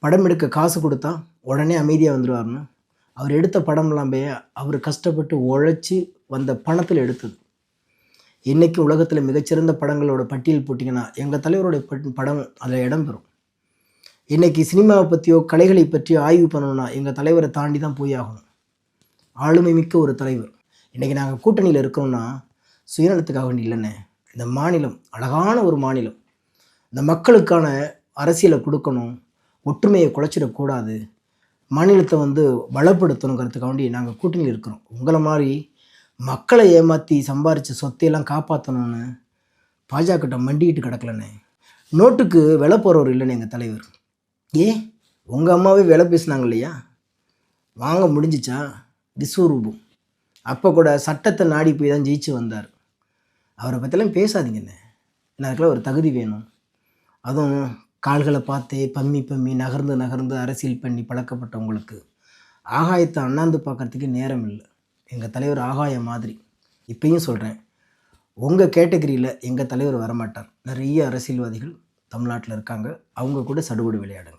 படம் எடுக்க காசு கொடுத்தா உடனே அமைதியாக வந்துடுவார்னு. அவர் எடுத்த படம்லாம் அவர் கஷ்டப்பட்டு உழைச்சி வந்த பணத்தில் எடுத்தது. இன்றைக்கி உலகத்தில் மிகச்சிறந்த படங்களோட பட்டியல் போட்டிங்கன்னா எங்கள் தலைவருடைய படம் அதில் இடம்பெறும். இன்றைக்கி சினிமாவை பற்றியோ கலைகளை பற்றியோ ஆய்வு பண்ணணும்னா எங்கள் தலைவரை தாண்டி தான் போய் ஆகணும். ஆளுமை மிக்க ஒரு தலைவர். இன்றைக்கி நாங்கள் கூட்டணியில் இருக்கிறோன்னா சுயநலத்துக்காக வேண்டி இல்லைண்ணே. இந்த மாநிலம் அழகான ஒரு மாநிலம். இந்த மக்களுக்கான அரசியலை கொடுக்கணும், ஒற்றுமையை குலைச்சிடக்கூடாது, மாநிலத்தை பலப்படுத்தணுங்கிறதுக்காக வேண்டி நாங்கள் கூட்டணியில் இருக்கிறோம். உங்களை மாதிரி மக்களை ஏமாற்றி சம்பாரித்த சொத்தையெல்லாம் காப்பாற்றணும்னு பாஜகட்ட மண்டிக்கிட்டு கிடக்கலண்ணே. நோட்டுக்கு விலை போகிறவர் இல்லைண்ணே எங்கள் தலைவர். ஏன் உங்கள் அம்மாவே விலை பேசினாங்க இல்லையா? வாங்க முடிஞ்சிச்சா? விஸ்வரூபம். அப்போ கூட சட்டத்தை நாடி போய் தான் ஜெயிச்சு வந்தார். அவரை பற்றிலாம் பேசாதீங்கண்ணே. அதுக்கெல்லாம் ஒரு தகுதி வேணும். அதுவும் கால்களை பார்த்தே பம்மி நகர்ந்து நகர்ந்து அரசியல் பண்ணி பழக்கப்பட்டவங்களுக்கு ஆகாயத்தை அண்ணாந்து பார்க்கறதுக்கு நேரம் இல்லை. எங்கள் தலைவர் ஆகாயம் மாதிரி. இப்பயும் சொல்கிறேன், உங்கள் கேட்டகரியில் எங்கள் தலைவர் வரமாட்டார். நிறைய அரசியல்வாதிகள் தமிழ்நாட்டில் இருக்காங்க. அவங்க கூட சடுகுடு விளையாடுங்க.